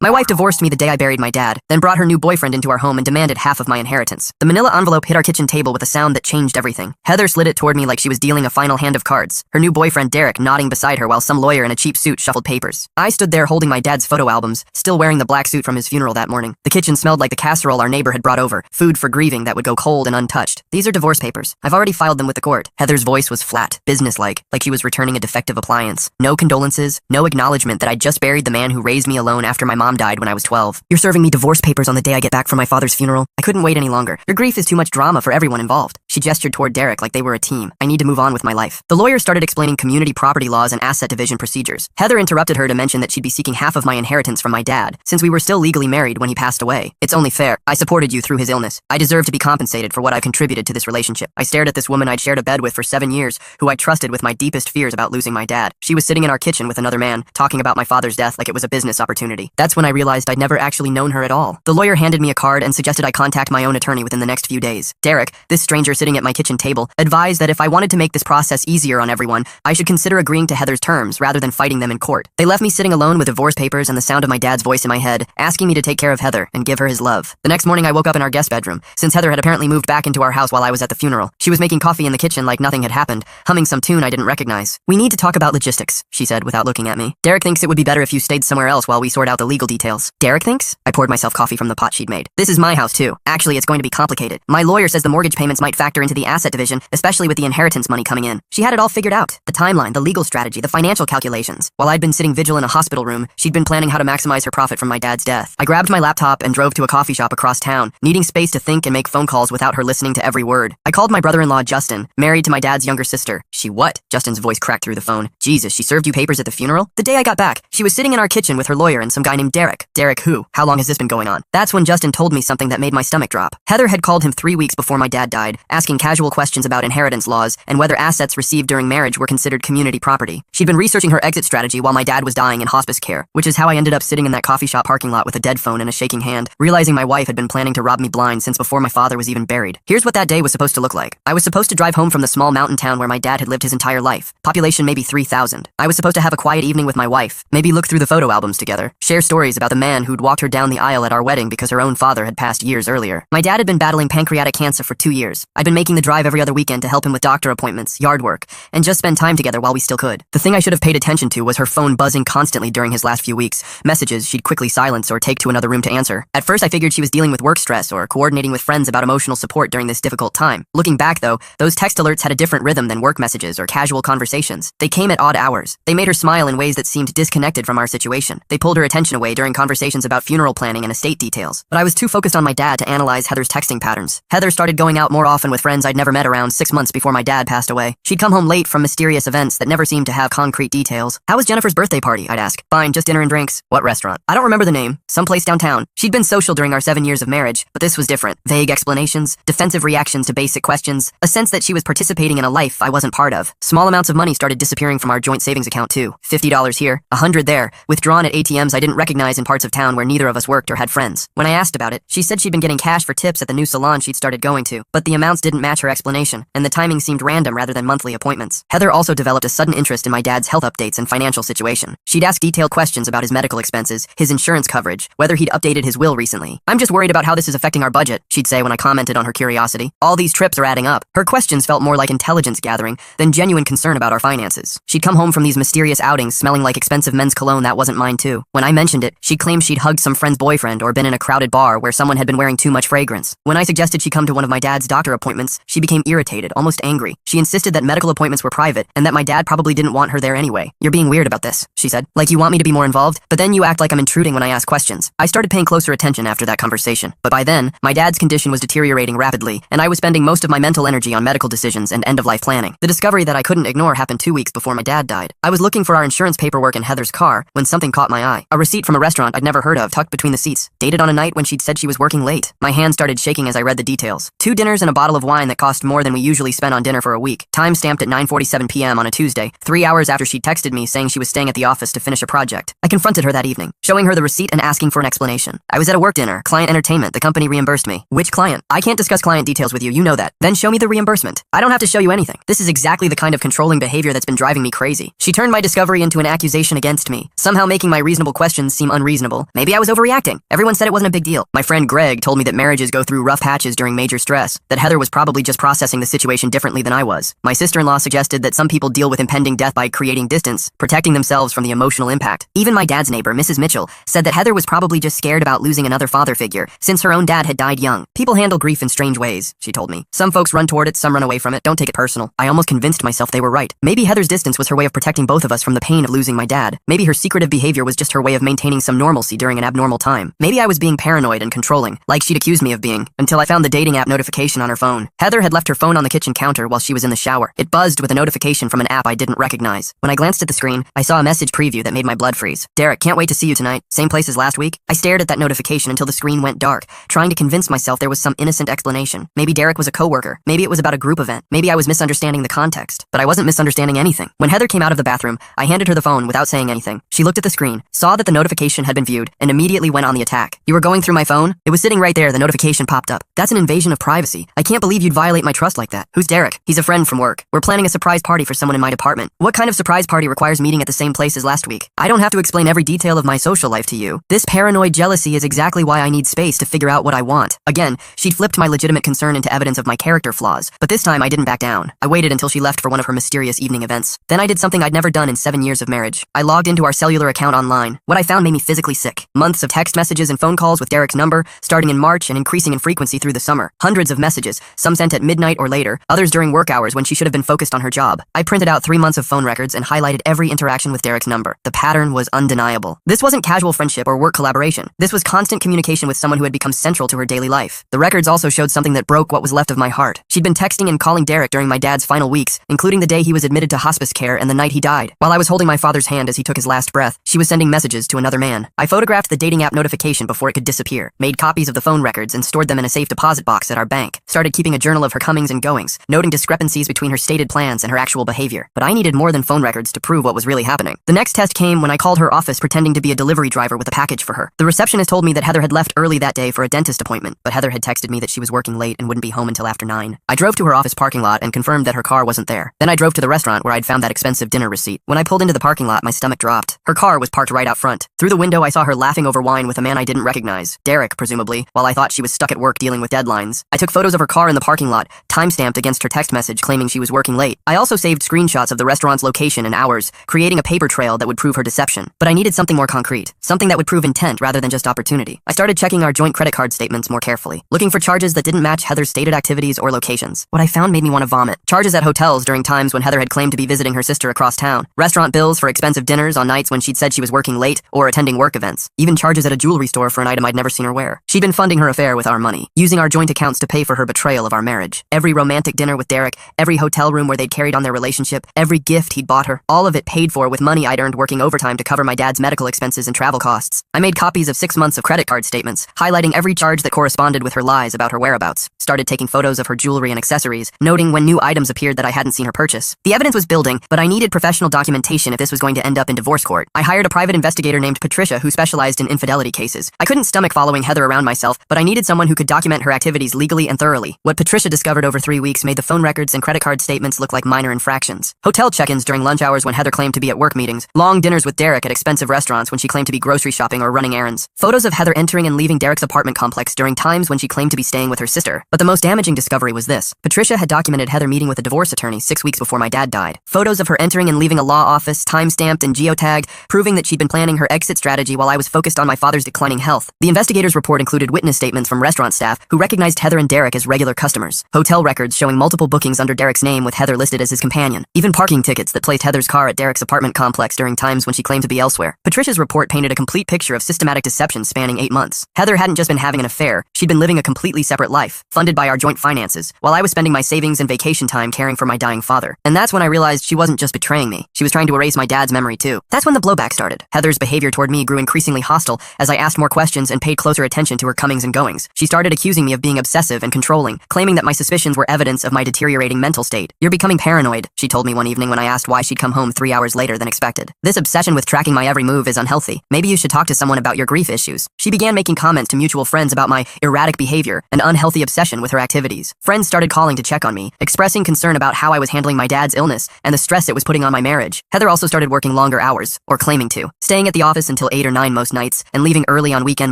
My wife divorced me the day I buried my dad, then brought her new boyfriend into our home and demanded half of my inheritance. The manila envelope hit our kitchen table with a sound that changed everything. Heather slid it toward me like she was dealing a final hand of cards, her new boyfriend Derek nodding beside her while some lawyer in a cheap suit shuffled papers. I stood there holding my dad's photo albums, still wearing the black suit from his funeral that morning. The kitchen smelled like the casserole our neighbor had brought over, food for grieving that would go cold and untouched. These are divorce papers. I've already filed them with the court. Heather's voice was flat, businesslike, like she was returning a defective appliance. No condolences, no acknowledgement that I'd just buried the man who raised me alone after my mom died when I was 12. You're serving me divorce papers on the day I get back from my father's funeral? I couldn't wait any longer. Your grief is too much drama for everyone involved. She gestured toward Derek like they were a team. I need to move on with my life. The lawyer started explaining community property laws and asset division procedures. Heather interrupted her to mention that she'd be seeking half of my inheritance from my dad, since we were still legally married when he passed away. It's only fair. I supported you through his illness. I deserve to be compensated for what I've contributed to this relationship. I stared at this woman I'd shared a bed with for 7 years, who I trusted with my deepest fears about losing my dad. She was sitting in our kitchen with another man, talking about my father's death like it was a business opportunity. That's when I realized I'd never actually known her at all. The lawyer handed me a card and suggested I contact my own attorney within the next few days. Derek, this stranger sitting at my kitchen table, advised that if I wanted to make this process easier on everyone, I should consider agreeing to Heather's terms rather than fighting them in court. They left me sitting alone with divorce papers and the sound of my dad's voice in my head, asking me to take care of Heather and give her his love. The next morning I woke up in our guest bedroom, since Heather had apparently moved back into our house while I was at the funeral. She was making coffee in the kitchen like nothing had happened, humming some tune I didn't recognize. We need to talk about logistics, she said without looking at me. Derek thinks it would be better if you stayed somewhere else while we sort out the legal details. Derek thinks? I poured myself coffee from the pot she'd made. This is my house too. Actually, it's going to be complicated. My lawyer says the mortgage payments might factor into the asset division, especially with the inheritance money coming in. She had it all figured out. The timeline, the legal strategy, the financial calculations. While I'd been sitting vigil in a hospital room, she'd been planning how to maximize her profit from my dad's death. I grabbed my laptop and drove to a coffee shop across town, needing space to think and make phone calls without her listening to every word. I called my brother-in-law Justin, married to my dad's younger sister. She what? Justin's voice cracked through the phone. Jesus, she served you papers at the funeral? The day I got back, she was sitting in our kitchen with her lawyer and some guy named Derek. Derek who? How long has this been going on? That's when Justin told me something that made my stomach drop. Heather had called him 3 weeks before my dad died, asking casual questions about inheritance laws and whether assets received during marriage were considered community property. She'd been researching her exit strategy while my dad was dying in hospice care, which is how I ended up sitting in that coffee shop parking lot with a dead phone and a shaking hand, realizing my wife had been planning to rob me blind since before my father was even buried. Here's what that day was supposed to look like. I was supposed to drive home from the small mountain town where my dad had lived his entire life. Population maybe 3,000. I was supposed to have a quiet evening with my wife, maybe look through the photo albums together, share stories about the man who'd walked her down the aisle at our wedding because her own father had passed years earlier. My dad had been battling pancreatic cancer for 2 years. I'd been making the drive every other weekend to help him with doctor appointments, yard work, and just spend time together while we still could. The thing I should have paid attention to was her phone buzzing constantly during his last few weeks, messages she'd quickly silence or take to another room to answer. At first I figured she was dealing with work stress or coordinating with friends about emotional support during this difficult time. Looking back though, those text alerts had a different rhythm than work messages or casual conversations. They came at odd hours. They made her smile in ways that seemed disconnected from our situation. They pulled her attention away during conversations about funeral planning and estate details. But I was too focused on my dad to analyze Heather's texting patterns. Heather started going out more often with friends I'd never met around 6 months before my dad passed away. She'd come home late from mysterious events that never seemed to have concrete details. How was Jennifer's birthday party? I'd ask. Fine, just dinner and drinks. What restaurant? I don't remember the name. Someplace downtown. She'd been social during our 7 years of marriage, but this was different. Vague explanations, defensive reactions to basic questions, a sense that she was participating in a life I wasn't part of. Small amounts of money started disappearing from our joint savings account too. $50 here, $100 there, withdrawn at ATMs I didn't recognize in parts of town where neither of us worked or had friends. When I asked about it, she said she'd been getting cash for tips at the new salon she'd started going to, but the amounts didn't match her explanation, and the timing seemed random rather than monthly appointments. Heather also developed a sudden interest in my dad's health updates and financial situation. She'd ask detailed questions about his medical expenses, his insurance coverage, whether he'd updated his will recently. I'm just worried about how this is affecting our budget, she'd say when I commented on her curiosity. All these trips are adding up. Her questions felt more like intelligence gathering than genuine concern about our finances. She'd come home from these mysterious outings smelling like expensive men's cologne that wasn't mine too. When I mentioned it, she claimed she'd hugged some friend's boyfriend or been in a crowded bar where someone had been wearing too much fragrance. When I suggested she come to one of my dad's doctor appointments, she became irritated, almost angry. She insisted that medical appointments were private and that my dad probably didn't want her there anyway. You're being weird about this, she said. Like you want me to be more involved, but then you act like I'm intruding when I ask questions. I started paying closer attention after that conversation, but by then, my dad's condition was deteriorating rapidly, and I was spending most of my mental energy on medical decisions and end-of-life planning. The discovery that I couldn't ignore happened 2 weeks before my dad died. I was looking for our insurance paperwork in Heather's car when something caught my eye. A receipt from a restaurant I'd never heard of tucked between the seats, dated on a night when she'd said she was working late. My hand started shaking as I read the details. 2 dinners and a bottle of of wine that cost more than we usually spend on dinner for a week. Time stamped at 9:47 p.m. on a Tuesday, 3 hours after she texted me saying she was staying at the office to finish a project. I confronted her that evening, showing her the receipt and asking for an explanation. I was at a work dinner, client entertainment, the company reimbursed me. Which client? I can't discuss client details with you, you know that. Then show me the reimbursement. I don't have to show you anything. This is exactly the kind of controlling behavior that's been driving me crazy. She turned my discovery into an accusation against me, somehow making my reasonable questions seem unreasonable. Maybe I was overreacting. Everyone said it wasn't a big deal. My friend Greg told me that marriages go through rough patches during major stress, that Heather was probably just processing the situation differently than I was. My sister-in-law suggested that some people deal with impending death by creating distance, protecting themselves from the emotional impact. Even my dad's neighbor, Mrs. Mitchell, said that Heather was probably just scared about losing another father figure, since her own dad had died young. People handle grief in strange ways, she told me. Some folks run toward it, some run away from it. Don't take it personal. I almost convinced myself they were right. Maybe Heather's distance was her way of protecting both of us from the pain of losing my dad. Maybe her secretive behavior was just her way of maintaining some normalcy during an abnormal time. Maybe I was being paranoid and controlling, like she'd accused me of being, until I found the dating app notification on her phone. Heather had left her phone on the kitchen counter while she was in the shower. It buzzed with a notification from an app I didn't recognize. When I glanced at the screen, I saw a message preview that made my blood freeze. Derek, can't wait to see you tonight. Same place as last week? I stared at that notification until the screen went dark, trying to convince myself there was some innocent explanation. Maybe Derek was a coworker. Maybe it was about a group event. Maybe I was misunderstanding the context. But I wasn't misunderstanding anything. When Heather came out of the bathroom, I handed her the phone without saying anything. She looked at the screen, saw that the notification had been viewed, and immediately went on the attack. You were going through my phone? It was sitting right there, the notification popped up. That's an invasion of privacy. I can't believe you'd violate my trust like that. Who's Derek? He's a friend from work. We're planning a surprise party for someone in my department. What kind of surprise party requires meeting at the same place as last week? I don't have to explain every detail of my social life to you. This paranoid jealousy is exactly why I need space to figure out what I want. Again, she'd flipped my legitimate concern into evidence of my character flaws, but this time I didn't back down. I waited until she left for one of her mysterious evening events. Then I did something I'd never done in 7 years of marriage. I logged into our cellular account online. What I found made me physically sick. Months of text messages and phone calls with Derek's number, starting in March and increasing in frequency through the summer. Hundreds of messages, some sent at midnight or later, others during work hours when she should have been focused on her job. I printed out 3 months of phone records and highlighted every interaction with Derek's number. The pattern was undeniable. This wasn't casual friendship or work collaboration. This was constant communication with someone who had become central to her daily life. The records also showed something that broke what was left of my heart. She'd been texting and calling Derek during my dad's final weeks, including the day he was admitted to hospice care and the night he died. While I was holding my father's hand as he took his last breath, she was sending messages to another man. I photographed the dating app notification before it could disappear, made copies of the phone records and stored them in a safe deposit box at our bank, started keeping a journal of her comings and goings, noting discrepancies between her stated plans and her actual behavior. But I needed more than phone records to prove what was really happening. The next test came when I called her office pretending to be a delivery driver with a package for her. The receptionist told me that Heather had left early that day for a dentist appointment, but Heather had texted me that she was working late and wouldn't be home until after 9. I drove to her office parking lot and confirmed that her car wasn't there. Then I drove to the restaurant where I'd found that expensive dinner receipt. When I pulled into the parking lot, my stomach dropped. Her car was parked right out front. Through the window, I saw her laughing over wine with a man I didn't recognize. Derek, presumably, while I thought she was stuck at work dealing with deadlines. I took photos of her car in the parking lot, timestamped against her text message claiming she was working late. I also saved screenshots of the restaurant's location and hours, creating a paper trail that would prove her deception. But I needed something more concrete, something that would prove intent rather than just opportunity. I started checking our joint credit card statements more carefully, looking for charges that didn't match Heather's stated activities or locations. What I found made me want to vomit. Charges at hotels during times when Heather had claimed to be visiting her sister across town. Restaurant bills for expensive dinners on nights when she'd said she was working late or attending work events. Even charges at a jewelry store for an item I'd never seen her wear. She'd been funding her affair with our money, using our joint accounts to pay for her betrayal of our marriage. Every romantic dinner with Derek, every hotel room where they'd carried on their relationship, every gift he'd bought her, all of it paid for with money I'd earned working overtime to cover my dad's medical expenses and travel costs. I made copies of 6 months of credit card statements, highlighting every charge that corresponded with her lies about her whereabouts. Started taking photos of her jewelry and accessories, noting when new items appeared that I hadn't seen her purchase. The evidence was building, but I needed professional documentation if this was going to end up in divorce court. I hired a private investigator named Patricia who specialized in infidelity cases. I couldn't stomach following Heather around myself, but I needed someone who could document her activities legally and thoroughly. What Patricia discovered over 3 weeks made the phone records and credit card statements look like minor infractions. Hotel check-ins during lunch hours when Heather claimed to be at work meetings, long dinners with Derek at expensive restaurants when she claimed to be grocery shopping or running errands, photos of Heather entering and leaving Derek's apartment complex during times when she claimed to be staying with her sister. But the most damaging discovery was this. Patricia had documented Heather meeting with a divorce attorney 6 weeks before my dad died. Photos of her entering and leaving a law office, time-stamped and geotagged, proving that she'd been planning her exit strategy while I was focused on my father's declining health. The investigator's report included witness statements from restaurant staff who recognized Heather and Derek as regular customers, hotel records showing multiple bookings under Derek's name with Heather listed as his companion, even parking tickets that placed Heather's car at Derek's apartment complex during times when she claimed to be elsewhere. Patricia's report painted a complete picture of systematic deception spanning 8 months. Heather hadn't just been having an affair, she'd been living a completely separate life, funded by our joint finances, while I was spending my savings and vacation time caring for my dying father. And that's when I realized she wasn't just betraying me, she was trying to erase my dad's memory too. That's when the blowback started. Heather's behavior toward me grew increasingly hostile as I asked more questions and paid closer attention to her comings and goings. She started accusing me of being obsessive and controlling, claiming that my suspicions were evidence of my deteriorating mental state. "You're becoming paranoid," she told me one evening when I asked why she'd come home 3 hours later than expected. "This obsession with tracking my every move is unhealthy. Maybe you should talk to someone about your grief issues." She began making comments to mutual friends about my erratic behavior and unhealthy obsession with her activities. Friends started calling to check on me, expressing concern about how I was handling my dad's illness and the stress it was putting on my marriage. Heather also started working longer hours, or claiming to, staying at the office until 8 or 9 most nights, and leaving early on weekend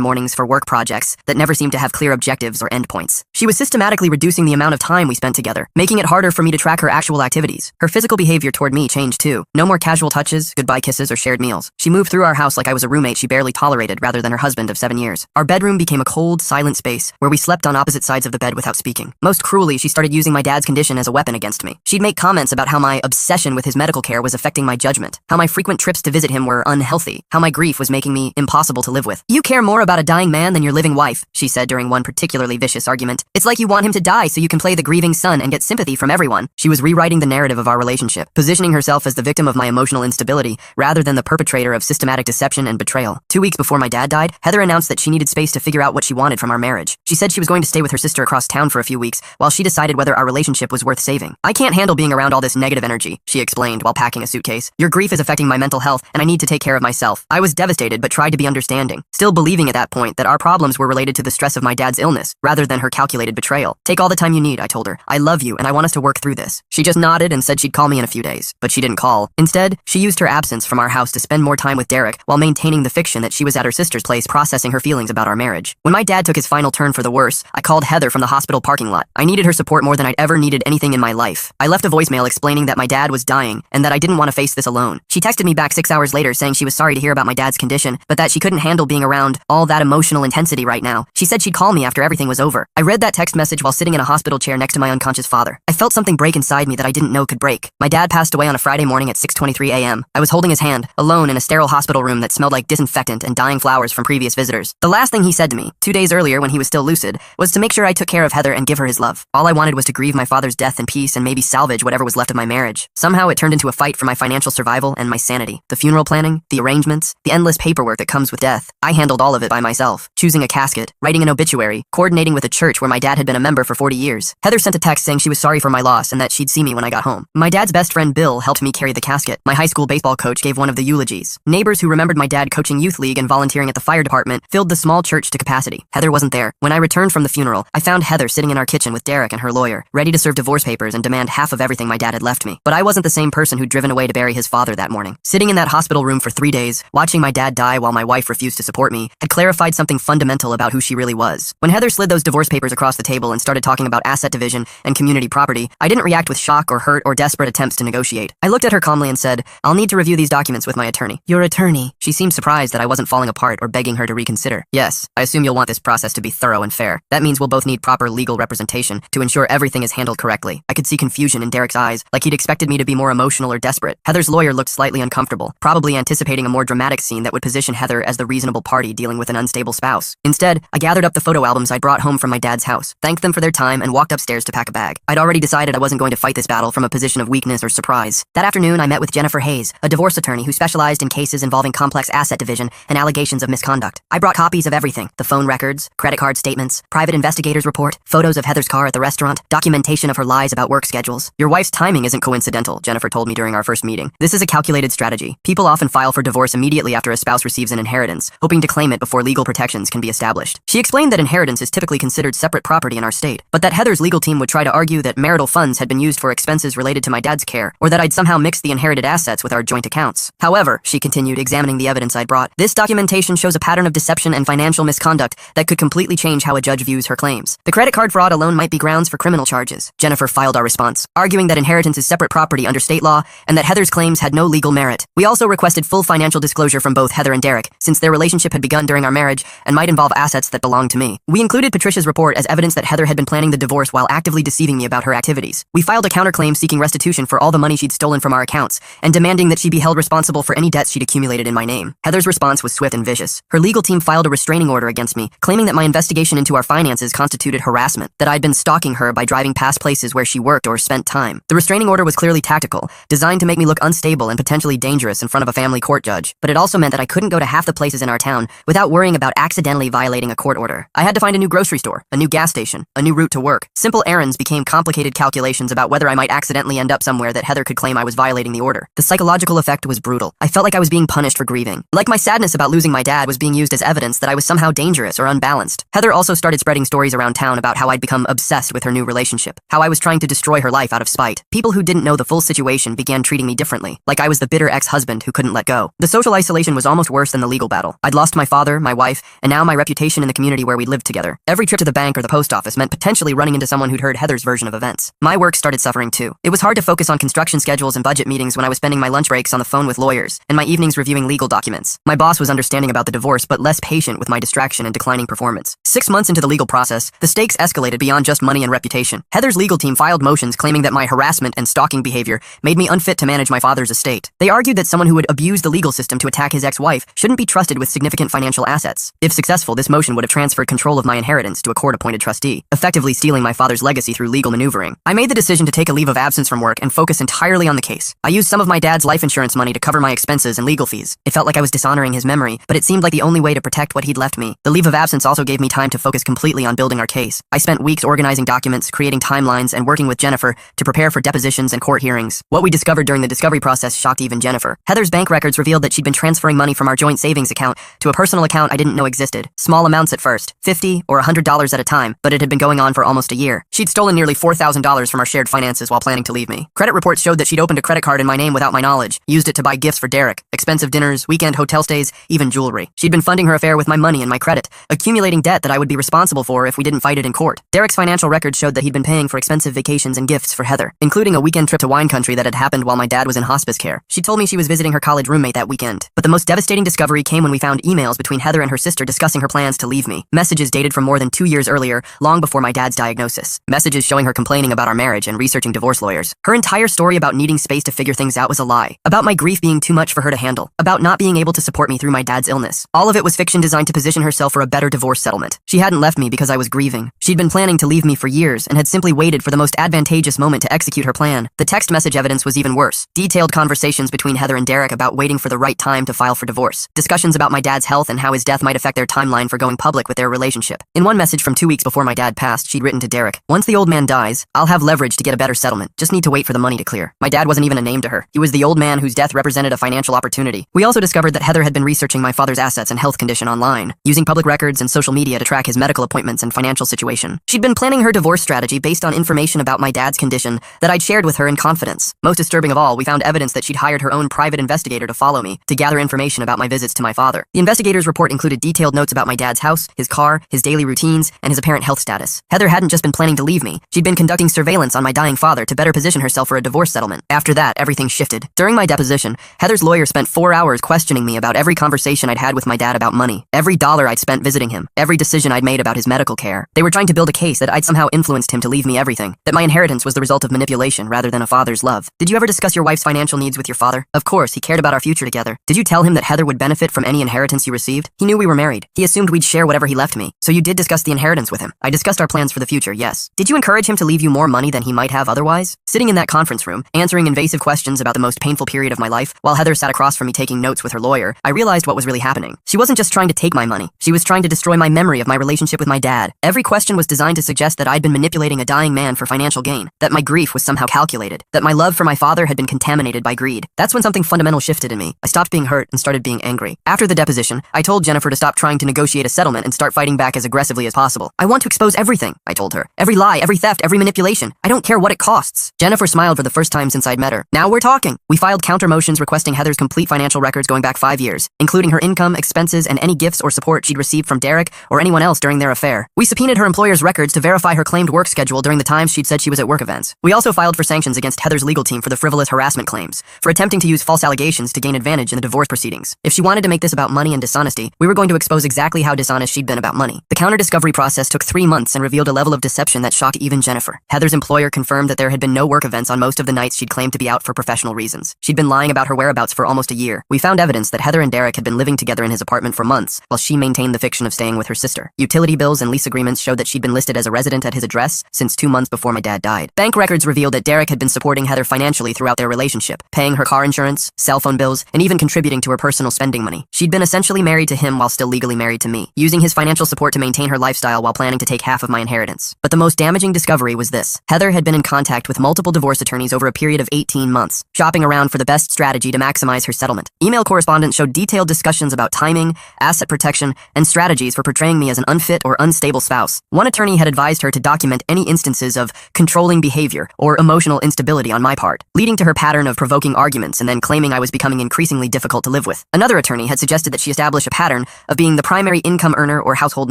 mornings for work projects that never seemed to have clear objectives or endpoints. She was systematically reducing the amount of time we spent together, making it harder for me to track her actual activities. Her physical behavior toward me changed too. No more casual touches, goodbye kisses, or shared meals. She moved through our house like I was a roommate she barely tolerated rather than her husband of 7 years. Our bedroom became a cold, silent space where we slept on opposite sides of the bed without speaking. Most cruelly, she started using my dad's condition as a weapon against me. She'd make comments about how my obsession with his medical care was affecting my judgment, how my frequent trips to visit him were unhealthy, how my grief was making me impossible to live with. "You care more about a dying man than your living wife," she said during one particularly vicious argument. "It's like you want him to die so you can play the grieving son and get sympathy from everyone." She was rewriting the narrative of our relationship, positioning herself as the victim of my emotional instability rather than the perpetrator of systematic deception and betrayal. 2 weeks before my dad died, Heather announced that she needed space to figure out what she wanted from our marriage. She said she was going to stay with her sister across town for a few weeks while she decided whether our relationship was worth saving. "I can't handle being around all this negative energy," she explained while packing a suitcase. "Your grief is affecting my mental health, and I need to take care of myself." I was devastated but tried to be understanding, still believing at that point that our problems were related to the stress of my dad's illness rather than her calculated betrayal. "Take all the time you need," I told her. "I love you, and I want us to work through this." She just nodded and said she'd call me in a few days, but she didn't call. Instead, she used her absence from our house to spend more time with Derek while maintaining the fiction that she was at her sister's place processing her feelings about our marriage. When my dad took his final turn for the worse, I called Heather from the hospital parking lot. I needed her support more than I'd ever needed anything in my life. I left a voicemail explaining that my dad was dying and that I didn't want to face this alone. She texted me back 6 hours later saying she was sorry to hear about my dad's condition, but that she couldn't handle being around all that emotional intensity right now. She said she'd call me after everything was over. I read that text message while sitting in a hospital chair next to my unconscious father. I felt something break inside me that I didn't know could break. My dad passed away on a Friday morning at 6:23 a.m. I was holding his hand, alone in a sterile hospital room that smelled like disinfectant and dying flowers from previous visitors. The last thing he said to me, 2 days earlier when he was still lucid, was to make sure I took care of Heather and give her his love. All I wanted was to grieve my father's death in peace and maybe salvage whatever was left of my marriage. Somehow it turned into a fight for my financial survival and my sanity. The funeral planning, the arrangements, the endless paperwork that comes with death. I handled all of it by myself, choosing a casket, writing an obituary, coordinating with a church where my dad had been a member for 40 years. Heather sent a text saying she was sorry for my loss and that she'd see me when I got home. My dad's best friend Bill helped me carry the casket. My high school baseball coach gave one of the eulogies. Neighbors who remembered my dad coaching youth league and volunteering at the fire department filled the small church to capacity. Heather wasn't there. When I returned from the funeral, I found Heather sitting in our kitchen with Derek and her lawyer, ready to serve divorce papers and demand half of everything my dad had left me. But I wasn't the same person who'd driven away to bury his father that morning. Sitting in that hospital room for 3 days, watching my dad die while my wife refused to support me, had clarified something fundamental about who she really was. When Heather slid those divorce papers across the table and started talking about asset division and community property, I didn't react with shock or hurt or desperate attempts to negotiate. I looked at her calmly and said, "I'll need to review these documents with my attorney." "Your attorney?" She seemed surprised that I wasn't falling apart or begging her to reconsider. "Yes, I assume you'll want this process to be thorough and fair. That means we'll both need proper legal representation to ensure everything is handled correctly." I could see confusion in Derek's eyes, like he'd expected me to be more emotional or desperate. Heather's lawyer looked slightly uncomfortable, probably anticipating a more dramatic scene that would position Heather as the reasonable party dealing with an unstable spouse. Instead, I gathered up the photo albums I'd brought home from my dad's house, thanked them for their time, and walked upstairs to pack a bag. I'd already decided I wasn't going to fight this battle from a position of weakness or surprise. That afternoon, I met with Jennifer Hayes, a divorce attorney who specialized in cases involving complex asset division and allegations of misconduct. I brought copies of everything: the phone records, credit card statements, private investigator's report, photos of Heather's car at the restaurant, documentation of her lies about work schedules. "Your wife's timing isn't coincidental," Jennifer told me during our first meeting. "This is a calculated strategy. People often file for divorce immediately after a spouse receives an inheritance, hoping to claim it before legal protections can be established." She explained that inheritance is typically considered separate property in our state, but that Heather's legal team would try to argue that marital funds had been used for expenses related to my dad's care, or that I'd somehow mixed the inherited assets with our joint accounts. "However," she continued, examining the evidence I'd brought, "this documentation shows a pattern of deception and financial misconduct that could completely change how a judge views her claims. The credit card fraud alone might be grounds for criminal charges." Jennifer filed our response, arguing that inheritance is separate property under state law and that Heather's claims had no legal merit. We also requested full financial disclosure from both Heather and Derek, since their relationship had begun during our marriage and might involve assets that belonged to me. We included Patricia's report as evidence that Heather had been planning the divorce while actively deceiving me about her activities. We filed a counterclaim seeking restitution for all the money she'd stolen from our accounts and demanding that she be held responsible for any debts she'd accumulated in my name. Heather's response was swift and vicious. Her legal team filed a restraining order against me, claiming that my investigation into our finances constituted harassment, that I'd been stalking her by driving past places where she worked or spent time. The restraining order was clearly tactical, designed to make me look unstable and potentially dangerous in front of a family court judge, but it also meant that I couldn't go to half the places in our town without worrying about accidentally violating a court order. I had to find a new grocery store, a new gas station, a new new route to work. Simple errands became complicated calculations about whether I might accidentally end up somewhere that Heather could claim I was violating the order. The psychological effect was brutal. I felt like I was being punished for grieving. Like my sadness about losing my dad was being used as evidence that I was somehow dangerous or unbalanced. Heather also started spreading stories around town about how I'd become obsessed with her new relationship, how I was trying to destroy her life out of spite. People who didn't know the full situation began treating me differently, like I was the bitter ex-husband who couldn't let go. The social isolation was almost worse than the legal battle. I'd lost my father, my wife, and now my reputation in the community where we lived together. Every trip to the bank or the post office meant potentially running into someone who'd heard Heather's version of events. My work started suffering too. It was hard to focus on construction schedules and budget meetings when I was spending my lunch breaks on the phone with lawyers, and my evenings reviewing legal documents. My boss was understanding about the divorce, but less patient with my distraction and declining performance. 6 months into the legal process, the stakes escalated beyond just money and reputation. Heather's legal team filed motions claiming that my harassment and stalking behavior made me unfit to manage my father's estate. They argued that someone who would abuse the legal system to attack his ex-wife shouldn't be trusted with significant financial assets. If successful, this motion would have transferred control of my inheritance to a court-appointed trustee, effectively stealing my father's legacy through legal maneuvering. I made the decision to take a leave of absence from work and focus entirely on the case. I used some of my dad's life insurance money to cover my expenses and legal fees. It felt like I was dishonoring his memory, but it seemed like the only way to protect what he'd left me. The leave of absence also gave me time to focus completely on building our case. I spent weeks organizing documents, creating timelines, and working with Jennifer to prepare for depositions and court hearings. What we discovered during the discovery process shocked even Jennifer. Heather's bank records revealed that she'd been transferring money from our joint savings account to a personal account I didn't know existed. Small amounts at first, $50 or $100 at a time, but it had been going on for almost a year. She'd stolen nearly $4,000 from our shared finances while planning to leave me. Credit reports showed that she'd opened a credit card in my name without my knowledge, used it to buy gifts for Derek, expensive dinners, weekend hotel stays, even jewelry. She'd been funding her affair with my money and my credit, accumulating debt that I would be responsible for if we didn't fight it in court. Derek's financial records showed that he'd been paying for expensive vacations and gifts for Heather, including a weekend trip to wine country that had happened while my dad was in hospice care. She told me she was visiting her college roommate that weekend. But the most devastating discovery came when we found emails between Heather and her sister discussing her plans to leave me. Messages dated from more than 2 years earlier, long before my dad's diagnosis. Messages showing her complaining about our marriage and researching divorce lawyers. Her entire story about needing space to figure things out was a lie. About my grief being too much for her to handle. About not being able to support me through my dad's illness. All of it was fiction designed to position herself for a better divorce settlement. She hadn't left me because I was grieving. She'd been planning to leave me for years and had simply waited for the most advantageous moment to execute her plan. The text message evidence was even worse. Detailed conversations between Heather and Derek about waiting for the right time to file for divorce. Discussions about my dad's health and how his death might affect their timeline for going public with their relationship. In one message from 2 weeks before my dad passed, she'd written to Derek, "Once the old man dies, I'll have leverage to get a better settlement. Just need to wait for the money to clear." My dad wasn't even a name to her. He was the old man whose death represented a financial opportunity. We also discovered that Heather had been researching my father's assets and health condition online, using public records and social media to track his medical appointments and financial situation. She'd been planning her divorce strategy based on information about my dad's condition that I'd shared with her in confidence. Most disturbing of all, we found evidence that she'd hired her own private investigator to follow me, to gather information about my visits to my father. The investigator's report included detailed notes about my dad's house, his car, his daily routines, and his apparent health status. Heather hadn't just been planning to leave me. She'd been conducting surveillance on my dying father to better position herself for a divorce settlement. After that, everything shifted. During my deposition, Heather's lawyer spent 4 hours questioning me about every conversation I'd had with my dad about money, every dollar I'd spent visiting him, every decision I'd made about his medical care. They were trying to build a case that I'd somehow influenced him to leave me everything, that my inheritance was the result of manipulation rather than a father's love. Did you ever discuss your wife's financial needs with your father? Of course, he cared about our future together. Did you tell him that Heather would benefit from any inheritance you received? He knew we were married. He assumed we'd share whatever he left me. So you did discuss the inheritance with him. I discussed our plans for the future, yes. Did you encourage him to leave you more money than he might have otherwise? Sitting in that conference room, answering invasive questions about the most painful period of my life, while Heather sat across from me taking notes with her lawyer, I realized what was really happening. She wasn't just trying to take my money. She was trying to destroy my memory of my relationship with my dad. Every question was designed to suggest that I'd been manipulating a dying man for financial gain, that my grief was somehow calculated, that my love for my father had been contaminated by greed. That's when something fundamental shifted in me. I stopped being hurt and started being angry. After the deposition, I told Jennifer to stop trying to negotiate a settlement and start fighting back as aggressively as possible. I want to expose everything, I told her. Every lie, every theft, every manipulation. I don't care what it costs. Jennifer smiled for the first time since I'd met her. Now we're talking. We filed counter motions requesting Heather's complete financial records going back 5 years, including her income, expenses, and any gifts or support she'd received from Derek or anyone else during their affair. We subpoenaed her employer's records to verify her claimed work schedule during the times she'd said she was at work events. We also filed for sanctions against Heather's legal team for the frivolous harassment claims, for attempting to use false allegations to gain advantage in the divorce proceedings. If she wanted to make this about money and dishonesty, we were going to expose exactly how dishonest she'd been about money. The counter-discovery process took 3 months and revealed a level of deception that shocked even Jennifer. Heather's employer confirmed that there had been no work events on most of the nights she'd claimed to be out for professional reasons. She'd been lying about her whereabouts for almost a year. We found evidence that Heather and Derek had been living together in his apartment for months, while she maintained the fiction of staying with her sister. Utility bills and lease agreements showed that she'd been listed as a resident at his address since 2 months before my dad died. Bank records revealed that Derek had been supporting Heather financially throughout their relationship, paying her car insurance, cell phone bills, and even contributing to her personal spending money. She'd been essentially married to him while still legally married to me, using his financial support to maintain her lifestyle while planning to take half of my inheritance. But the most damaging discovery was this. Heather had been in contact with multiple divorce attorneys over a period of 18 months, shopping around for the best strategy to maximize her settlement. Email correspondence showed detailed discussions about timing, asset protection, and strategies for portraying me as an unfit or unstable spouse. One attorney had advised her to document any instances of controlling behavior or emotional instability on my part, leading to her pattern of provoking arguments and then claiming I was becoming increasingly difficult to live with. Another attorney had suggested that she establish a pattern of being the primary income earner or household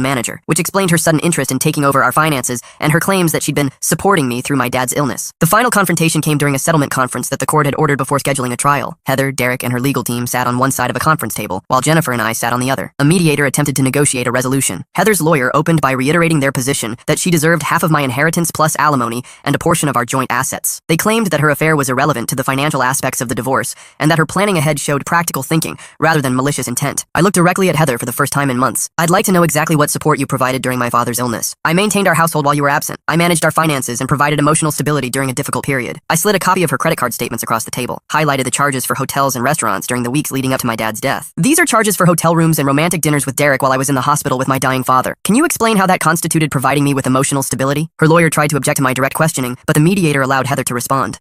manager, which explained her sudden interest in taking over our finances and her claims that she'd been supporting me through my dad's illness. The final confrontation came during a settlement conference that the court had ordered before scheduling a trial. Heather, Derek, and her legal team sat on one side of a conference table, while Jennifer and I sat on the other. A mediator attempted to negotiate a resolution. Heather's lawyer opened by reiterating their position that she deserved half of my inheritance plus alimony and a portion of our joint assets. They claimed that her affair was irrelevant to the financial aspects of the divorce and that her planning ahead showed practical thinking rather than malicious intent. I looked directly at Heather for the first time in months. I'd like to know exactly what support you provided during my father's illness. I maintained our household while you were absent. I managed our finances and provided emotional stability during a difficult period. I slid a copy of her credit card statements across the table, highlighted the charges for hotels and restaurants during the weeks leading up to my dad's death. These are charges for hotel rooms and romantic dinners with Derek while I was in the hospital with my dying father. Can you explain how that constituted providing me with emotional stability? Her lawyer tried to object to my direct questioning, but the mediator allowed Heather to respond.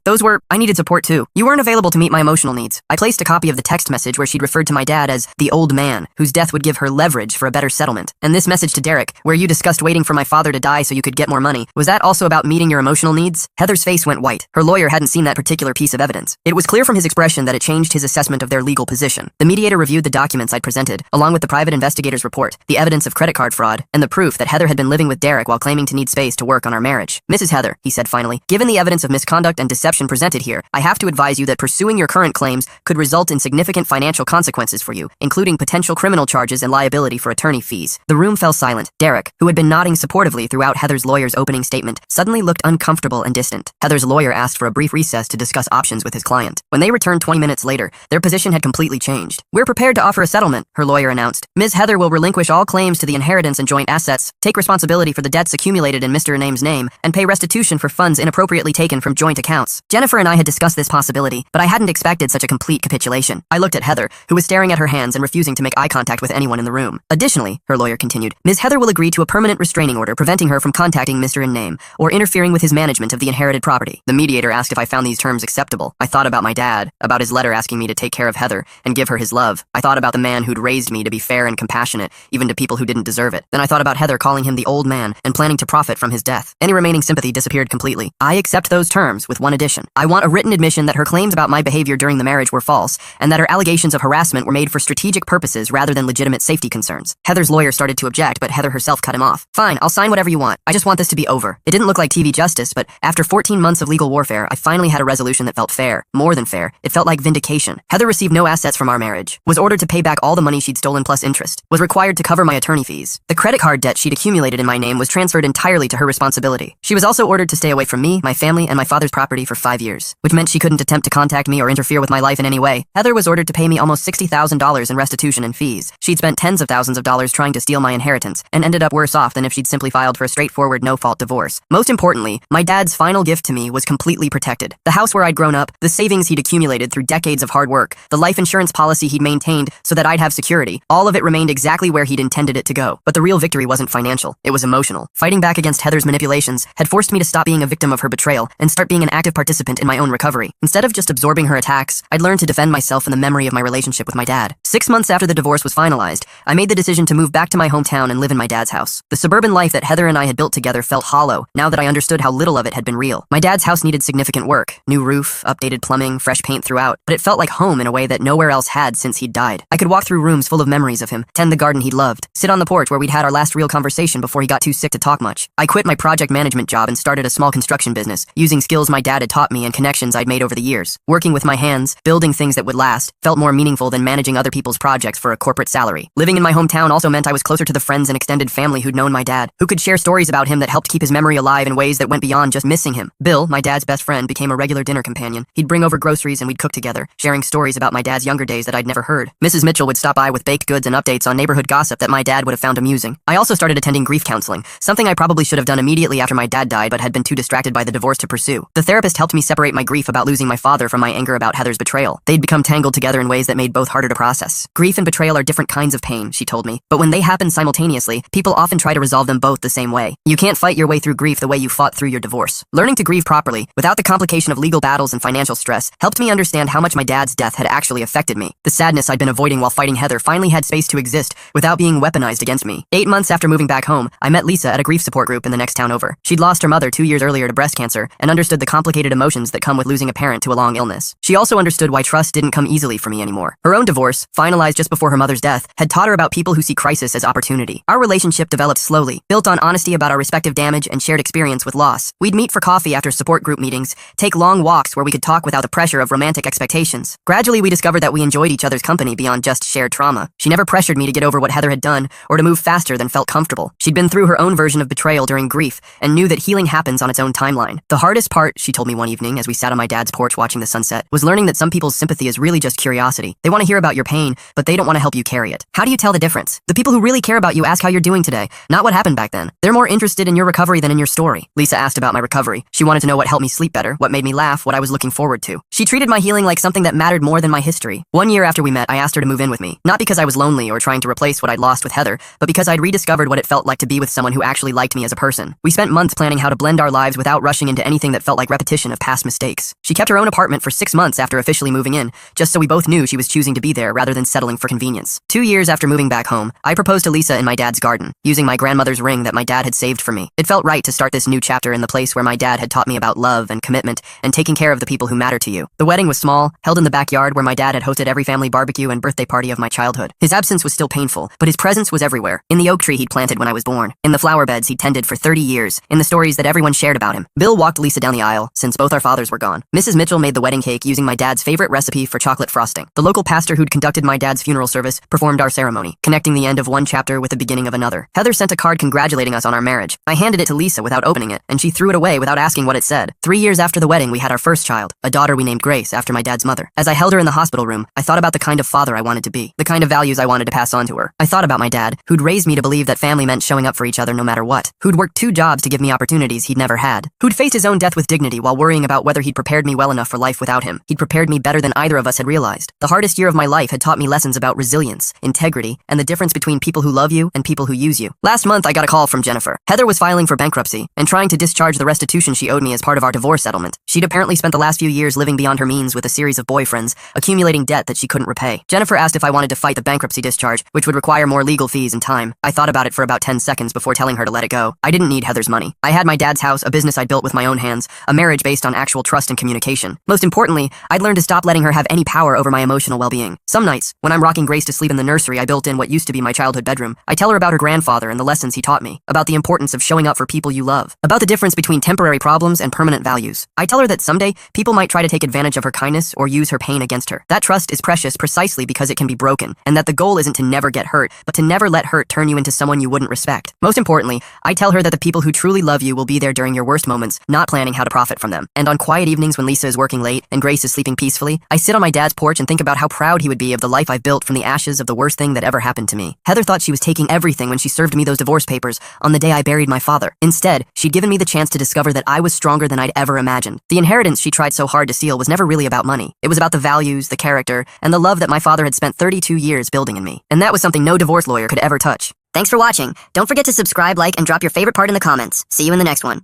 I needed support too. You weren't available to meet my emotional needs. I placed a copy of the text message where she'd referred to my dad as the old man, whose death would give her leverage for a better settlement. And this message to Derek, where you discussed waiting for my father to die so you could get more money, was that also about meeting your emotional needs? Heather's face went white. Her lawyer hadn't seen that particular piece of evidence. It was clear from his expression that it changed his assessment of their legal position. The mediator reviewed the documents I'd presented, along with the private investigator's report, the evidence of credit card fraud, and the proof that Heather had been living with Derek while claiming to need space to work on our marriage. Mrs. Heather, he said finally, given the evidence of misconduct and deception presented here, I have to advise you that pursuing your current claims could result in significant financial consequences for you, including potential criminal charges and liability for attorney fees. The room fell silent. Derek, who had been nodding supportively throughout Heather's lawyer's opening statement, suddenly looked uncomfortable and distant. Heather's lawyer asked for a brief recess to discuss options with his client. When they returned 20 minutes later, their position had completely changed. We're prepared to offer a settlement, her lawyer announced. Ms. Heather will relinquish all claims to the inheritance and joint assets, take responsibility for the debts accumulated in Mr. Name's name, and pay restitution for funds inappropriately taken from joint accounts. Jennifer and I had discussed this possibility, but I hadn't expected such a complete capitulation. I looked at Heather, who was staring at her hands and refusing to make eye contact with anyone in the room. Additionally, her lawyer continued, Ms. Heather will agree to a permanent restraining order preventing her from contacting Mr. In name or interfering with his management of the inherited property. The mediator asked if I found these terms acceptable. I thought about my dad, about his letter asking me to take care of Heather and give her his love. I thought about the man who'd raised me to be fair and compassionate, even to people who didn't deserve it. Then I thought about Heather calling him the old man and planning to profit from his death. Any remaining sympathy disappeared completely. I accept those terms with one addition. I want a written admission that her claims about my behavior during the marriage were false, and that her allegations of harassment were made for strategic purposes rather than legitimate safety concerns. Heather's lawyer started to object, but Heather herself cut him off. Fine, I'll sign whatever you want. I just want this to be over. It didn't look like TV justice, but after 14 months of legal warfare, I finally had a resolution that felt fair. More than fair. It felt like vindication. Heather received no assets from our marriage, was ordered to pay back all the money she'd stolen plus interest, was required to cover my attorney fees. The credit card debt she'd accumulated in my name was transferred entirely to her responsibility. She was also ordered to stay away from me, my family, and my father's property for 5 years, which meant she couldn't attempt to contact me or interfere with my life in any way. Heather was ordered to pay me almost $60,000 in restitution and fees. She'd spent tens of thousands of dollars trying to steal my inheritance, and ended up worse off than if she'd simply filed for a straightforward no-fault divorce. Most importantly, my dad's final gift to me was completely protected. The house where I'd grown up, the savings he'd accumulated through decades of hard work, the life insurance policy he'd maintained so that I'd have security, all of it remained exactly where he'd intended it to go. But the real victory wasn't financial, it was emotional. Fighting back against Heather's manipulations had forced me to stop being a victim of her betrayal and start being an active participant in my own recovery. Instead of just absorbing her attacks, I'd learned to defend myself in the memory of my relationship with my dad. 6 months after the divorce was finalized, I made the decision to move back to my hometown and live in my dad's house. The suburban life that Heather and I had built together felt hollow, now that I understood how little of it had been real. My dad's house needed significant work, new roof, updated plumbing, fresh paint throughout, but it felt like home in a way that nowhere else had since he'd died. I could walk through rooms full of memories of him, tend the garden he'd loved, sit on the porch where we'd had our last real conversation before he got too sick to talk much. I quit my project management job and started a small construction business, using skills my dad had taught me and connections I'd made over the years. Working with my hands, building things that would last, felt more meaningful than managing other people's projects for a corporate salary. Living in my hometown also meant I was closer to the friends and extended family who'd known my dad, who could share stories about him that helped keep his memory alive in ways that went beyond just missing him. Bill, my dad's best friend, became a regular dinner companion. He'd bring over groceries and we'd cook together, sharing stories about my dad dad's younger days that I'd never heard. Mrs. Mitchell would stop by with baked goods and updates on neighborhood gossip that my dad would have found amusing. I also started attending grief counseling, something I probably should have done immediately after my dad died but had been too distracted by the divorce to pursue. The therapist helped me separate my grief about losing my father from my anger about Heather's betrayal. They'd become tangled together in ways that made both harder to process. Grief and betrayal are different kinds of pain, she told me, but when they happen simultaneously, people often try to resolve them both the same way. You can't fight your way through grief the way you fought through your divorce. Learning to grieve properly, without the complication of legal battles and financial stress, helped me understand how much my dad's death had actually affected me. The sadness I'd been avoiding while fighting Heather finally had space to exist without being weaponized against me. 8 months after moving back home, I met Lisa at a grief support group in the next town over. She'd lost her mother 2 years earlier to breast cancer and understood the complicated emotions that come with losing a parent to a long illness. She also understood why trust didn't come easily for me anymore. Her own divorce, finalized just before her mother's death, had taught her about people who see crisis as opportunity. Our relationship developed slowly, built on honesty about our respective damage and shared experience with loss. We'd meet for coffee after support group meetings, take long walks where we could talk without the pressure of romantic expectations. Gradually, we discovered that we enjoyed each other's company beyond just shared trauma. She never pressured me to get over what Heather had done or to move faster than felt comfortable. She'd been through her own version of betrayal during grief and knew that healing happens on its own timeline. The hardest part, she told me one evening as we sat on my dad's porch watching the sunset, was learning that some people's sympathy is really just curiosity. They want to hear about your pain, but they don't want to help you carry it. How do you tell the difference? The people who really care about you ask how you're doing today, not what happened back then. They're more interested in your recovery than in your story. Lisa asked about my recovery. She wanted to know what helped me sleep better, what made me laugh, what I was looking forward to. She treated my healing like something that mattered more than my history. 1 year after we met, I asked her to move in with me, not because I was lonely or trying to replace what I'd lost with Heather, but because I'd rediscovered what it felt like to be with someone who actually liked me as a person. We spent months planning how to blend our lives without rushing into anything that felt like repetition of past mistakes. She kept her own apartment for 6 months after officially moving in, just so we both knew she was choosing to be there rather than settling for convenience. 2 years after moving back home, I proposed to Lisa in my dad's garden, using my grandmother's ring that my dad had saved for me. It felt right to start this new chapter in the place where my dad had taught me about love and commitment and taking care of the people who matter to you. The wedding was small, held in the backyard where my dad had hosted every family barbecue and birthday party of my childhood. His absence was still painful, but his presence was everywhere. In the oak tree he'd planted when I was born, in the flower beds he'd tended for 30 years, in the stories that everyone shared about him. Bill walked Lisa down the aisle, since both our fathers were gone. Mrs. Mitchell made the wedding cake using my dad's favorite recipe for chocolate frosting. The local pastor who'd conducted my dad's funeral service performed our ceremony, connecting the end of one chapter with the beginning of another. Heather sent a card congratulating us on our marriage. I handed it to Lisa without opening it, and she threw it away without asking what it said. 3 years after the wedding, we had our first child, a daughter we named Grace after my dad's mother. As I held her in the hospital room, I thought about the kind of father I wanted to be, the kind of values I wanted to pass on to her. I thought about my dad, who'd raised me to believe that family meant showing up for each other no matter what, who'd worked 2 jobs to give me opportunities he'd never had, who'd faced his own death with dignity while worrying about whether he'd prepared me well enough for life without him. He'd prepared me better than either of us had realized. The hardest year of my life had taught me lessons about resilience, integrity, and the difference between people who love you and people who use you. Last month, I got a call from Jennifer. Heather was filing for bankruptcy and trying to discharge the restitution she owed me as part of our divorce settlement. She'd apparently spent the last few years living beyond her means with a series of boyfriends, accumulating debt that she couldn't repay. Jennifer asked if I wanted to fight the bankruptcy discharge, which would require more legal fees and time. I thought about it for about 10 seconds before telling her to let it go. I didn't need Heather's money. I had my dad's house, a business I'd built with my own hands, a marriage based on actual trust and communication. Most importantly, I'd learned to stop letting her have any power over my emotional well-being. Some nights, when I'm rocking Grace to sleep in the nursery I built in what used to be my childhood bedroom, I tell her about her grandfather and the lessons he taught me, about the importance of showing up for people you love, about the difference between temporary problems and permanent values. I tell her that someday, people might try to take advantage of her kindness or use her pain against her. That trust is precious precisely because it can be broken, and that the goal isn't to never get hurt, but to never let hurt turn you into someone you wouldn't respect. Most importantly, I tell her that the people who truly love you will be there during your worst moments, not planning how to profit from them. And on quiet evenings when Lisa is working late and Grace is sleeping peacefully, I sit on my dad's porch and think about how proud he would be of the life I've built from the ashes of the worst thing that ever happened to me. Heather thought she was taking everything when she served me those divorce papers on the day I buried my father. Instead, she'd given me the chance to discover that I was stronger than I'd ever imagined. The inheritance she tried so hard to steal was never really about money. It was about the values, the character, and the love that my father had spent 32 years building in me. And that was something no divorce lawyer could ever touch. Thanks for watching. Don't forget to subscribe, like, and drop your favorite part in the comments. See you in the next one.